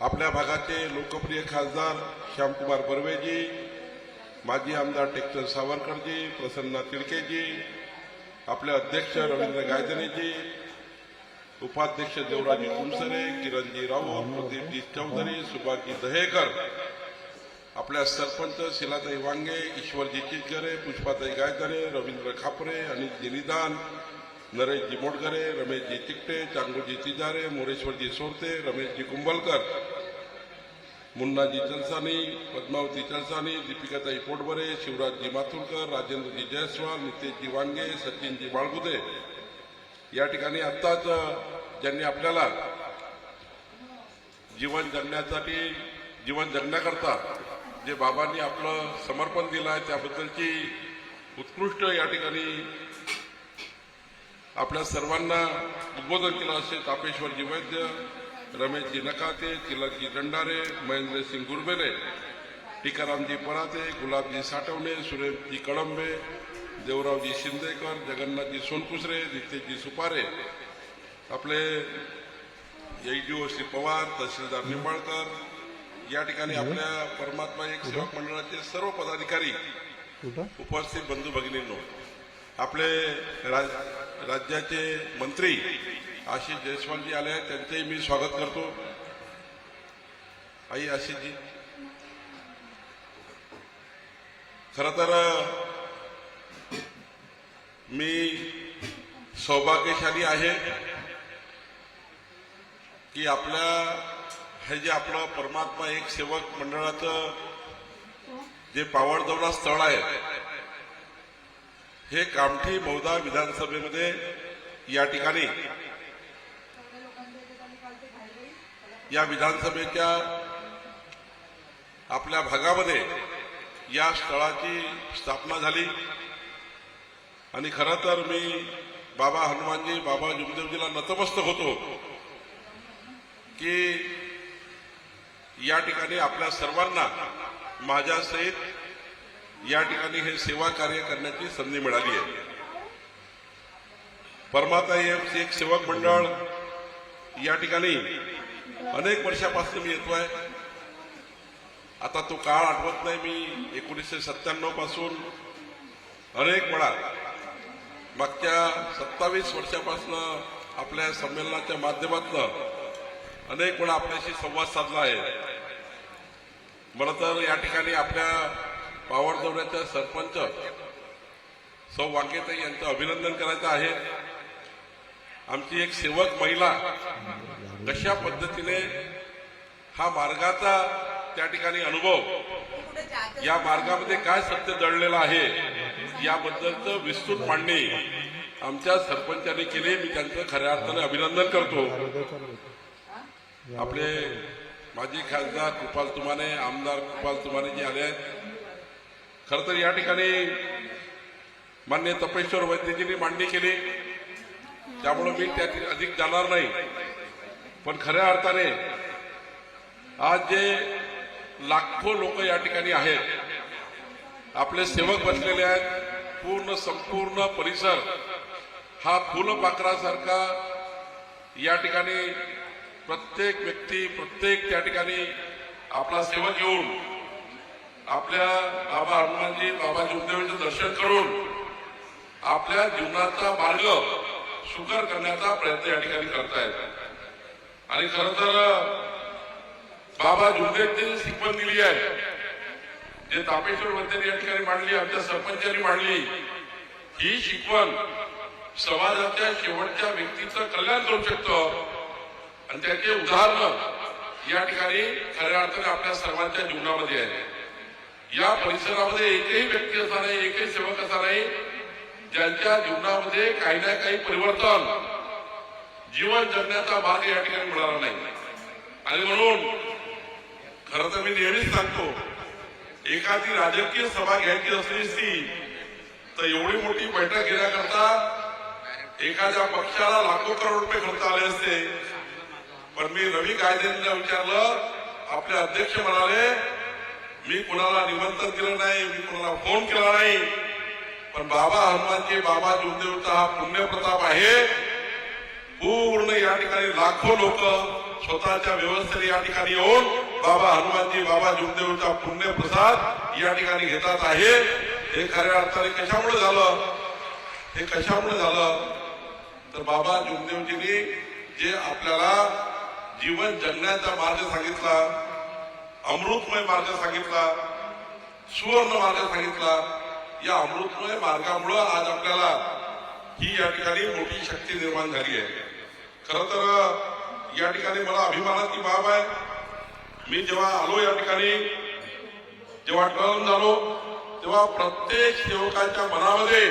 आपल्या भागाचे लोकप्रिय खासदार श्यामकुमार बर्वेजी, माजी आमदार टेक्चर सावरकरजी, प्रसन्ना तिडकेजी, आपले अध्यक्ष रवींद्र गायधनीजी, उपाध्यक्ष देवराजी कुमसरे, किरणजी राऊत, प्रदीपजी चौधरी, सुभाषजी दहेकर, आपल्या सरपंच शिलाताई वांगे, ईश्वरजी चिचगरे, पुष्पाताई गायधने, रवींद्र खापरे, अनिलजी निदान, नरेशजी मोडगरे, रमेशजी चिकटे, चांगूजी तिजारे, मोरेश्वरजी सोरते, रमेशजी कुंभलकर, मुन्नाजी चलसानी, पद्मावती चलसानी, दीपिकाताई पोटबरे, शिवराजजी माथुरकर, राजेंद्रजी जयस्वाल, नितेशजी वांगे, सचिनजी बाळगुदे या ठिकाणी आत्ताच ज्यांनी आपल्याला जीवन जगण्याकरता जे बाबांनी आपलं समर्पण दिलं आहे त्याबद्दलची उत्कृष्ट या ठिकाणी आपल्या सर्वांना उद्बोधन केलं असे तापेश्वरजी वैद्य, रमेशजी नकाते, तिलकजी दंडारे, महेंद्रसिंग गुरबेले, टीकारामजी पराते, गुलाबजी साठवणे, सुरेशजी कळंबे, देवरावजी शिंदेकर, जगन्नाथजी सोनकुसरे, नितेशजी सुपारे, आपले एडीओ श्री पवार, तहसीलदार निंबाळकर या ठिकाणी आपल्या परमात्मा एक सेवक मंडळाचे सर्व पदाधिकारी, उपस्थित बंधू भगिनींनो, आपले राज्याचे मंत्री आशिष जयस्वालजी आले आहेत, त्यांचेही मी स्वागत करतो. आई आशिषजी, खरं तर मी सौभाग्यशाली आहे की आपल्या हे जे आपलं परमात्मा एक सेवक मंडळाचं जे पावडदौरा स्थळ आहे हे कामठी मौदा विधानसभेमध्ये या ठिकाणी या विधानसभेच्या आपल्या भागामध्ये या स्थळाची स्थापना झाली आणि खरं तर मी बाबा हनुमानजी, बाबा जुमदेवजीला नतमस्तक होतो की या ठिकाणी आपल्या सर्वांना माझ्यासहित या ठिकाणी हे सेवा कार्य करण्याची संधी मिळाली आहे. परमात्मा एक सेवक मंडळ या ठिकाणी अनेक वर्षापासून मी येतोय. आता तो काळ आठवत नाही. मी 1997 पासून अनेक वेळा मागच्या 27 वर्षापासून आपल्या संमेलनाच्या माध्यमातून अनेक वेळा आपल्याशी संवाद साधला आहे. मला तर या ठिकाणी आपल्या पावडदौऱ्याच्या सरपंच सौ वांगेताई यांचं अभिनंदन करायचं आहे. आमची एक सेवक महिला कशा पद्धतीने हा मार्गाचा त्या ठिकाणी अनुभव, या मार्गामध्ये काय सत्य दडलेलं आहे याबद्दलचं विस्तृत मांडणी आमच्या सरपंचांनी केली. मी त्यांचं खऱ्या अर्थाने अभिनंदन करतो. आपले माजी खासदार कृपाल तुमाने, आमदार कृपाल तुमाने जे आले आहेत, खरं तर या ठिकाणी माननीय तपेश्वर वैद्यजींनी मांडणी केली त्यामुळे मी त्यात अधिक जाणार नाही. पण खऱ्या अर्थाने आज जे लाखो लोक या ठिकाणी आहेत, आपले सेवक बसलेले आहेत, संपूर्ण परिसर हा फुलपाखरासारखा या ठिकाणी प्रत्येक व्यक्ती, प्रत्येक त्या ठिकाणी आपला सेवक येऊन आपल्या बाबा हनुमानजी, बाबा जुमदेवजींचं दर्शन करून आपल्या जीवनाचा मार्ग सुकर करण्याचा प्रयत्न या ठिकाणी करतायत. आणि खरं तर बाबा जुमदेवजींनी शिकवण दिली आहे, जे तापेश्वर वैद्यांनी या ठिकाणी मांडली, आमच्या सरपंचांनी मांडली, ही शिकवण समाजाच्या शेवटच्या व्यक्तीचं कल्याण करू शकतं. आणि त्याचे उदाहरण या ठिकाणी खऱ्या अर्थाने आपल्या सर्वांच्या जीवनामध्ये आहे. या परिसरामध्ये एकही व्यक्ती असा नाही, एकही सेवक असा नाही ज्यांच्या जीवनामध्ये काही ना काही परिवर्तन, जीवन जगण्याचा मार्ग या ठिकाणी मिळाला नाही. आणि म्हणून खरं तर मी नेहमीच सांगतो, एखादी राजकीय सभा घ्यायची असली तर एवढी मोठी बैठक घेण्याकरता एखाद्या पक्षाला लाखो करोड रुपये खर्च आले असते. पण मी रवी गायधनीला विचारलं, आपले अध्यक्ष म्हणाले मी कुणाला निमंत्रण दिलं नाही, मी कुणाला फोन केला नाही, पण बाबा हनुमानजी, बाबा जुमदेवचा हा पुण्य प्रताप आहे. पूर्ण या ठिकाणी लाखो लोक स्वतःच्या व्यवस्थेने या ठिकाणी येऊन बाबा हनुमानजी बाबा जुमदेवचा पुण्य प्रसाद या ठिकाणी घेतात आहे. हे खऱ्या अर्थाने कशामुळे झालं, हे कशामुळे झालं तर बाबा जुमदेवजींनी जे आपल्याला जीवन जगण्याचा मार्ग सांगितला, अमृतमय मार्ग सांगितला, सुवर्ण मार्ग सांगितला, या अमृतमय मार्गामुळे आज आपल्याला ही या ठिकाणी मोठी शक्ती निर्माण झाली आहे. खरं तर या ठिकाणी मला अभिमानाची बाब आहे. मी जेव्हा आलो या ठिकाणी, जेव्हा टर्न झालो, तेव्हा प्रत्येक सेवकाच्या मनामध्ये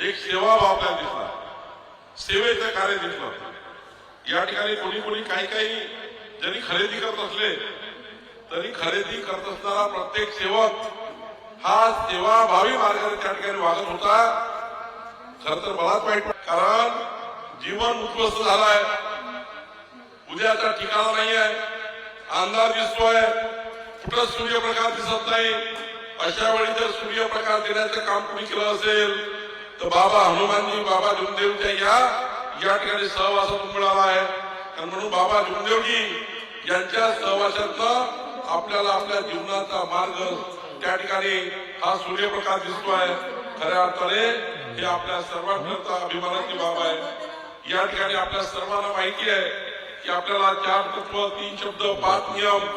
एक सेवाभाव आपल्याला दिसला, सेवेचं कार्य दिसलं. या ठिकाणी कोणी कोणी काही जरी खरेदी करत असले तरी खरेदी करत असताना प्रत्येक सेवक हा सेवाभावी मार्गाने त्या ठिकाणी वागत होता. खर तर मलाच वाईट, कारण जीवन उद्ध्वस्त झालाय, उद्याचा ठिकाणा नाही आहे, अंधार दिसतोय, कुठं सूर्यप्रकाश दिसत नाही. अशा वेळी जर सूर्यप्रकाश देण्याचं काम कोणी केलं असेल तर बाबा हनुमानजी बाबा जुमदेवच्या या ठिकाणी सहवासातून मिळाला आहे. आणि म्हणून बाबा जुमदेवजी यांच्या सहवासातनं आपल्याला आपल्या जीवनाचा मार्ग त्या ठिकाणी हा सूर्यप्रकाश दिसतोय. खऱ्या अर्थाने हे आपल्या सर्वांकरता अभिमानाची बाब आहे. या ठिकाणी आपल्या सर्वांना माहिती आहे की आपल्याला 4 तत्व, 3 शब्द, 5 नियम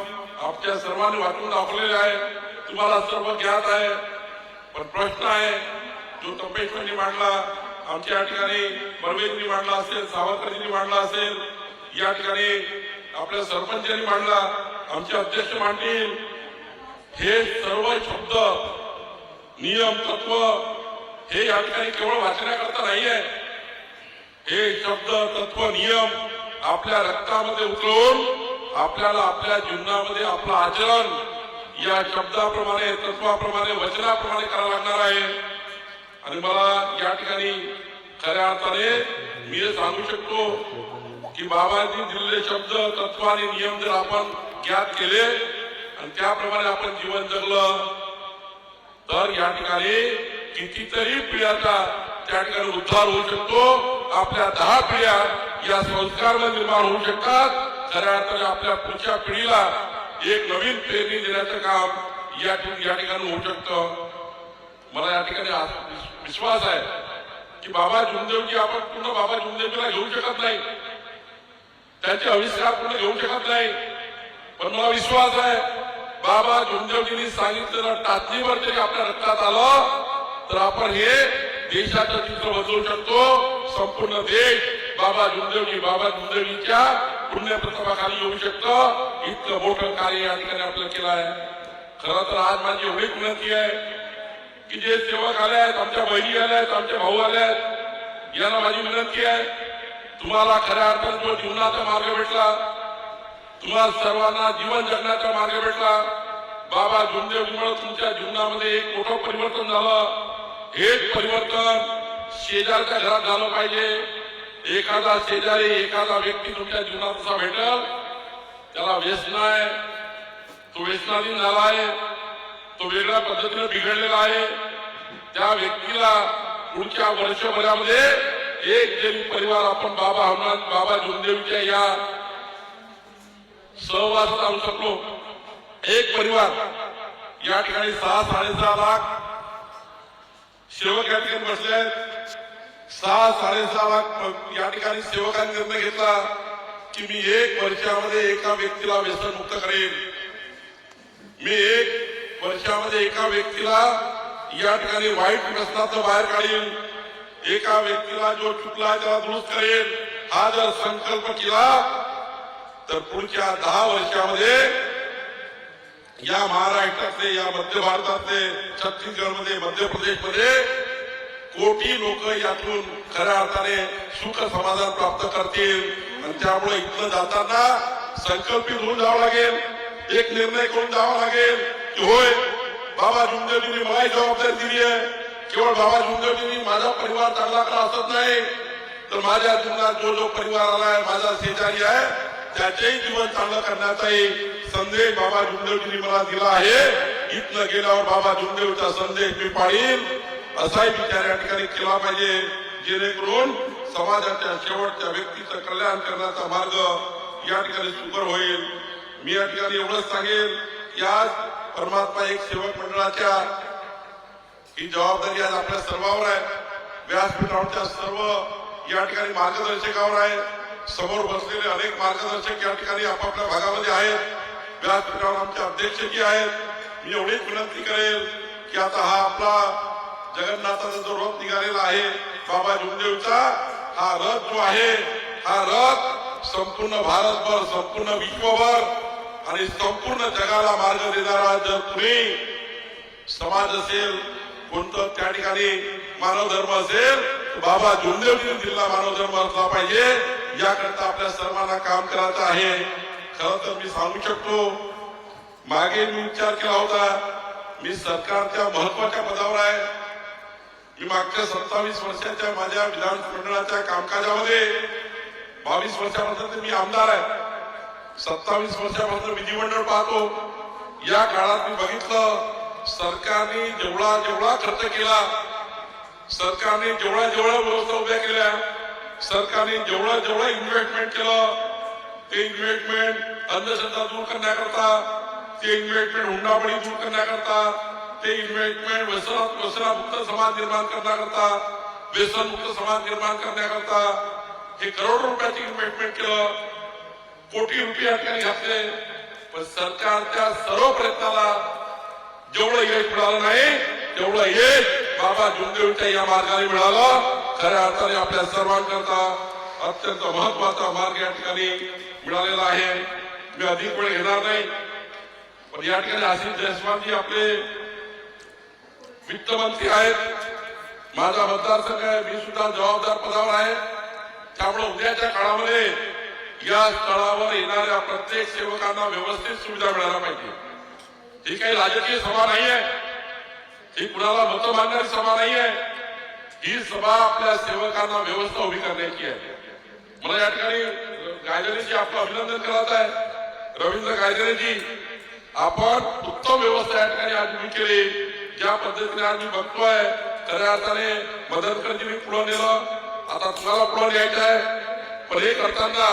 आपल्या सर्वांनी वाचून दाखवलेले आहे. तुम्हाला सर्व ज्ञात आहे. पण प्रश्न आहे जो तपेश्वरनी मांडला, आमच्या या ठिकाणी बर्वेजींनी मांडला असेल, सावरकरजींनी मांडला असेल, या ठिकाणी आपल्या सरपंचांनी मांडला, आमचे अध्यक्ष मांडतील, हे सर्व शब्द, नियम, तत्व हे या ठिकाणी केवळ वाचण्याकरता नाही आहे. हे शब्द, तत्व, नियम आपल्या रक्तामध्ये उतरवून आपल्याला आपल्या जीवनामध्ये आपलं आचरण या शब्दाप्रमाणे, तत्वाप्रमाणे, वचनाप्रमाणे करावं लागणार आहे. आणि मला या ठिकाणी खऱ्या अर्थाने मी हे सांगू शकतो की बाबांनी दिलेले शब्द, तत्व आणि नियम जर आपण ज्ञात केले आणि त्याप्रमाणे आपण जीवन जगलं तर या ठिकाणी कितीतरी पिढ्याचा त्या ठिकाणी उद्धार होऊ शकतो. आपल्या 10 पिढ्या या संस्काराला निर्माण होऊ शकतात. खऱ्या अर्थाने आपल्या पुढच्या पिढीला एक नवीन प्रेरणी देण्याचं काम या ठिकाणी होऊ शकतं. मला या ठिकाणी विश्वास आहे की बाबा जुमदेवजी, आपण पूर्ण बाबा जुमदेवजीला घेऊ शकत नाही, त्यांचे आविष्कार पूर्ण घेऊ शकत नाही, पण मला विश्वास आहे बाबा जुमदेवजींनी सांगितलेलं टाचणीवर जरी आपल्या रक्तात आलं तर आपण हे देशाचं चित्र बदलू शकतो. संपूर्ण देश बाबा जुमदेवजीच्या पुण्यप्रतापाखाली येऊ शकतं. इतकं मोठं कार्य या ठिकाणी आपल्याला केलं आहे. खरं तर आज माझी एवढी विनंती आहे की जे सेवक आले आहेत, आमच्या बहिणी आल्या आहेत, आमचे भाऊ आले आहेत, यांना माझी विनंती आहे, तुम्हाला खऱ्या अर्थाने जो जीवनाचा मार्ग भेटला, तुम्हाला सर्वांना जीवन जगण्याचा मार्ग भेटला, बाबा जुमदेवजीमुळे तुमच्या जीवनामध्ये एक मोठं परिवर्तन झालं. हेच परिवर्तन शेजारच्या घरात झालं पाहिजे. एखादा शेजारी, एखादा व्यक्ती तुमच्या जीवनात असा भेटल, त्याला व्यसन आहे, तो व्यसनाधीन झाला आहे, तो वेगळ्या पद्धतीने बिघडलेला आहे, त्या व्यक्तीला पुढच्या वर्षभरामध्ये एक जरी परिवार आपण बाबा हनुमान बाबा जुमदेवच्या या सहवासात आणू शकलो, एक परिवार या ठिकाणी 6-6.5 लाख सेवक या ठिकाणी बसले आहेत. 6-6.5 लाख या ठिकाणी सेवकांनी निर्णय घेतला की मी 1 वर्षामध्ये एका व्यक्तीला व्यसनमुक्त करेन, मी 1 वर्षामध्ये एका व्यक्तीला या ठिकाणी वाईट व्यसनाचं बाहेर काढीन, एका व्यक्तीला जो चुकला त्याला दुरुस्त करेन. हा जर संकल्प केला तर पुढच्या 10 वर्षामध्ये या महाराष्ट्रातले, या मध्य भारतातले, छत्तीसगडमध्ये, मध्य प्रदेशमध्ये कोटी लोक यातून खऱ्या अर्थाने सुख समाधान प्राप्त करतील. आणि त्यामुळे इथलं जाताना संकल्पित होऊन जावं लागेल, एक निर्णय करून जावं लागेल की होय बाबा जुमदेवजींनी मला जबाबदारी दिली आहे. केवळ बाबा जुमदेवजींनी माझा परिवार चांगला करा असत नाही, तर माझ्या जीवनात जो जो परिवार आलाय, माझा शेजारी आहे, त्याचेही जीवन चांगलं करण्याचाही संदेश बाबा जुमदेवजींनी मला दिला आहे. इथनं गेल्यावर बाबा जुमदेवचा संदेश मी पाळीन असाही विचार या ठिकाणी केला पाहिजे, जेणेकरून समाजाच्या शेवटच्या व्यक्तीचं कल्याण करण्याचा मार्ग या ठिकाणी सुकर होईल. मी या ठिकाणी एवढंच सांगेन की आज परमात्मा एक सेवक मंडळाच्या ही जबाबदारी आज आपल्या सर्वांवर आहे. व्यासपीठावरच्या सर्व या ठिकाणी मार्गदर्शकावर आहे. समोर बसलेले अनेक मार्गदर्शक या ठिकाणी आपापल्या भागामध्ये आहेत. व्यासपीठावर आमचे अध्यक्षही आहेत. मी एवढीच विनंती करेल की आता हा आपला जगन्नाथाचा जो रथ निघालेला आहे बाबा जुमदेवचा, हा रथ जो आहे हा रथ संपूर्ण भारतभर, संपूर्ण विश्वभर आणि संपूर्ण जगाला मार्ग देणारा जर तुम्ही समाज असेल, कोणतं त्या ठिकाणी मानव धर्म असेल, बाबा जुमदेवजींनी दिलेला मानव धर्म असला पाहिजे. याकरता आपल्या सर्वांना काम करायचं आहे. खरं तर मी सांगू शकतो, मागे मी विचार केला होता, मी सरकारच्या महत्वाच्या पदावर आहे. मी मागच्या 27 वर्षाच्या माझ्या विधानमंडळाच्या कामकाजामध्ये 22 वर्षापासून मी आमदार आहे. 27 वर्षापासून विधिमंडळ पाहतो. या काळात मी बघितलं सरकारने जेवढा खर्च केला, सरकारने जेवढ्या व्यवस्था उभ्या केल्या, सरकारने जेवढं इन्व्हेस्टमेंट केलं, ते इन्व्हेस्टमेंट अंधश्रद्धा दूर करण्याकरता, ते इन्व्हेस्टमेंट हुंडाबळी दूर करण्याकरता, ते इन्व्हेस्टमेंट व्यसनामुक्त समाज निर्माण करण्याकरता, व्यसनमुक्त समाज निर्माण करण्याकरता हे करोडो रुपयाची इन्व्हेस्टमेंट केलं, कोटी रुपये या ठिकाणी घातले. पण सरकारच्या सर्व प्रयत्नाला जेवढं यश मिळालं नाही तेवढं यश बाबा जुमदेवच्या या मार्गाने मिळालं. खऱ्या अर्थाने आपल्या सर्वांकरता अत्यंत महत्वाचा मार्ग या ठिकाणी मिळालेला आहे. मी अधिक वेळ घेणार नाही, पण या ठिकाणी आशिष जयस्वालजी आपले वित्तमंत्री आहेत. माझा मतदारसंघ आहे, मी सुद्धा जबाबदार पदावर आहे. त्यामुळे उद्याच्या काळामध्ये या स्थळावर येणाऱ्या प्रत्येक सेवकांना व्यवस्थित सुविधा मिळायला पाहिजे. ही काही राजकीय सभा नाही आहे, ही कुणाला मतं मागणारी सभा नाही आहे. ही सभा आपल्या सेवकांना व्यवस्था उभी करण्याची आहे. मला या ठिकाणी गायधनीजी आपलं अभिनंदन करायचं आहे. रवींद्र गायधनीजी, आपण उत्तम व्यवस्था या ठिकाणी आज उभी केली. ज्या पद्धतीने आज मी बघतोय खऱ्या अर्थाने मदतकरजींनी पुढे नेलं, आता तुम्हाला पुढे न्यायचं आहे. पण हे करताना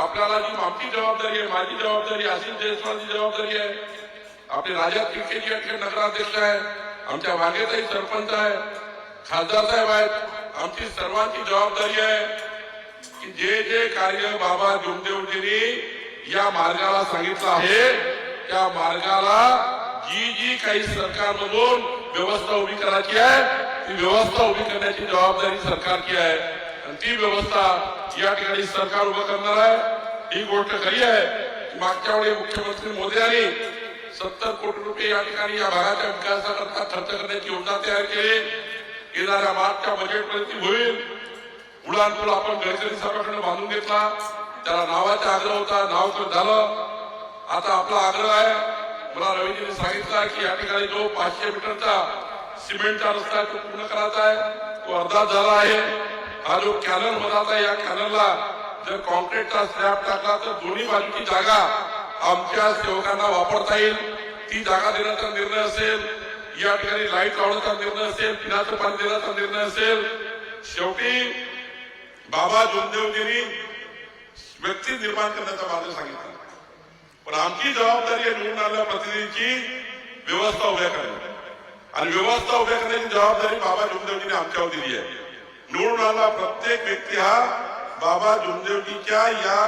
आपल्याला जी आमची जबाबदारी आहे, माझी जबाबदारी, आशिष जयस्वालची जबाबदारी आहे, आपले राजा तिरकेजी या ठिकाणी नगराध्यक्ष आहे, आमच्या वाघेताई सरपंच आहे, खासदार साहेब आहेत. आमची सर्वांची जबाबदारी आहे की जे जे कार्य बाबा जुमदेवजींनी या मार्गाला सांगितलं आहे त्या मार्गाला जी काही सरकारमधून व्यवस्था उभी करायची आहे ती व्यवस्था उभी करण्याची जबाबदारी सरकारची आहे. आणि ती व्यवस्था या ठिकाणी सरकार उभं करणार आहे. ही गोष्ट खरी आहे. मागच्या वेळी मुख्यमंत्री मोदी यांनी 70 कोटी रुपये या ठिकाणी या भागाच्या विकासाकरता खर्च करण्याची योजना तयार केली. येणाऱ्या मार्चच्या बजेटमध्ये ती होईल. उडानपूल आपण गडकरी साहेबांकडे बांधून घेतला. त्याला नावाचा आग्रह होता, नाव झालं. आता आपला आग्रह आहे, मला रवीजींनी सांगितलं की या ठिकाणी जो 500 मीटरचा सिमेंटचा रस्ता आहे तो पूर्ण करायचा आहे. तो अर्धा झाला आहे. हा जो कॅनल होता आहे, या कॅनलला जर कॉन्क्रीटचा स्लॅब टाकला तर दोन्ही बाजूची जागा आमच्या सेवकांना वापरता येईल. ती जागा देण्याचा निर्णय असेल, या ठिकाणी लाईट लावण्याचा निर्णय असेल, पिण्याचं पाणी देण्याचा निर्णय असेल. शेवटी बाबा जुमदेवजींनी व्यक्ती निर्माण करण्याचा मार्ग सांगितला. पण आमची जबाबदारी आहे निवडून आलेल्या प्रतिनिधींची व्यवस्था उभ्या करणे. आणि व्यवस्था उभ्या करण्याची जबाबदारी बाबा जुमदेवजींनी आमच्यावर दिली आहे. निवडून आलेला प्रत्येक व्यक्ती हा बाबा जुमदेवजीच्या या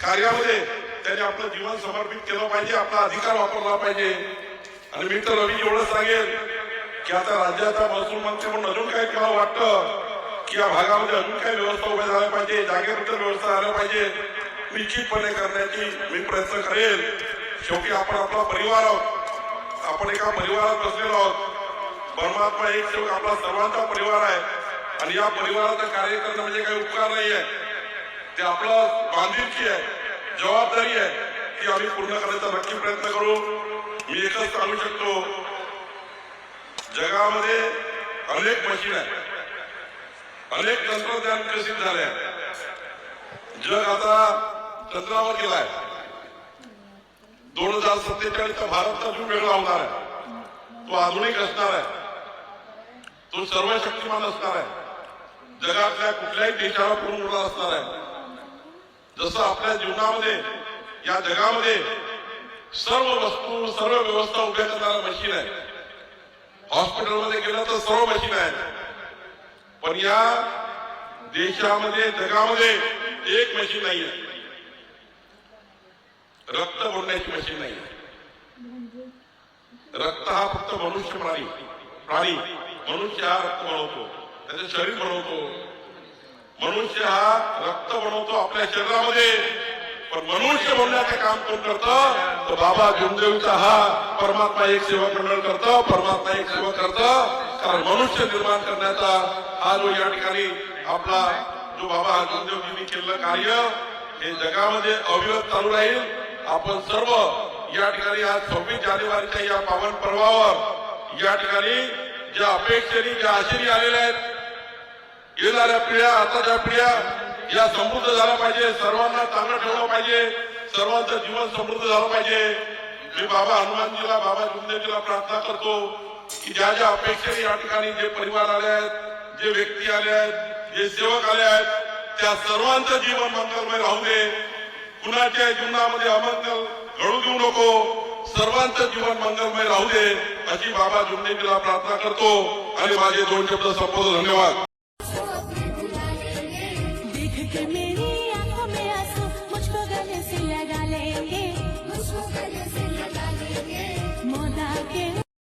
कार्यामध्ये त्याने आपलं जीवन समर्पित केलं पाहिजे, आपला अधिकार वापरला पाहिजे. आणि मी तर रवी एवढं सांगेल की आता राज्याचा महसूल मंत्री म्हणून अजून काय केलं वाटतं की या भागामध्ये अजून काही व्यवस्था उभ्या झाल्या पाहिजे, जागेबद्दल व्यवस्था झाल्या पाहिजे, निश्चितपणे करण्याची मी प्रयत्न करेल. शेवटी आपण आपला परिवार आहोत, आपण एका परिवारात बसलेलो आहोत. परमात्मा एक सेवक आपला सर्वांचा परिवार आहे. आणि या परिवाराचं कार्य करणं म्हणजे काही उपकार नाही आहे, ते आपलं बांधिलकी आहे, जबाबदारी आहे. ती आम्ही पूर्ण करण्याचा नक्की प्रयत्न करू. मी एकच सांगू शकतो, जगामध्ये अनेक मशीन आहेत, अनेक तंत्रज्ञान विकसित झाले आहे. जग आता चंद्रावर गेलाय. 2047चा भारत अजून वेगळा होणार आहे. तो आधुनिक असणार आहे, तो सर्वशक्तिमान असणार आहे, जगातल्या कुठल्याही देशाला पूर्ण असणार आहे. जसं आपल्या जीवनामध्ये या जगामध्ये सर्व वस्तू सर्व व्यवस्था उभ्या करणारा मशीन आहे. हॉस्पिटलमध्ये गेलं तर सर्व मशीन आहे, पण या देशामध्ये जगामध्ये एक मशीन नाही आहे, रक्त बनण्याची मशीन नाही. रक्त हा फक्त मनुष्य प्राणी मनुष्य हा रक्त बनवतो, त्याचे शरीर बनवतो. मनुष्य हा रक्त बनवतो आपल्या शरीरामध्ये, पण मनुष्य बनण्याचं काम कोण करतं? तर बाबा जुमदेवचा हा परमात्मा एक सेवा मंडळ करतं, परमात्मा एक सेवा करतं. कारण मनुष्य निर्माण करण्याचा हा जो या ठिकाणी आपला जो बाबा जुमदेवजींनी केलेलं कार्य हे जगामध्ये अविरत चालू राहील. आपण सर्व या ठिकाणी आज 26 जानेवारीच्या या पावन पर्वावर या ठिकाणी ज्या अपेक्षेने ज्या आशेने आलेल्या आहेत, येणाऱ्या पिढ्या आताच्या पिढ्या या समृद्ध झाला पाहिजे, सर्वांना चांगलं ठेवलं पाहिजे, सर्वांचं जीवन समृद्ध झालं पाहिजे. मी बाबा हनुमानजीला बाबा जुमदेवजीला प्रार्थना करतो की ज्या ज्या अपेक्षेने या ठिकाणी जे परिवार आले आहेत, जे व्यक्ती आले आहेत, जे सेवक आले आहेत, त्या सर्वांचं जीवन मंगलमय राहू दे. कुणाच्या जीवनामध्ये अमंगल घडू देऊ नको, सर्वांचं जीवन मंगलमय राहू दे अशी बाबा जुमदेवजीला प्रार्थना करतो आणि माझे 2 शब्द संपवतो. धन्यवाद. देख के मेरी आंखों में आंसू मुझको गले से लगा लेंगे, मोदा के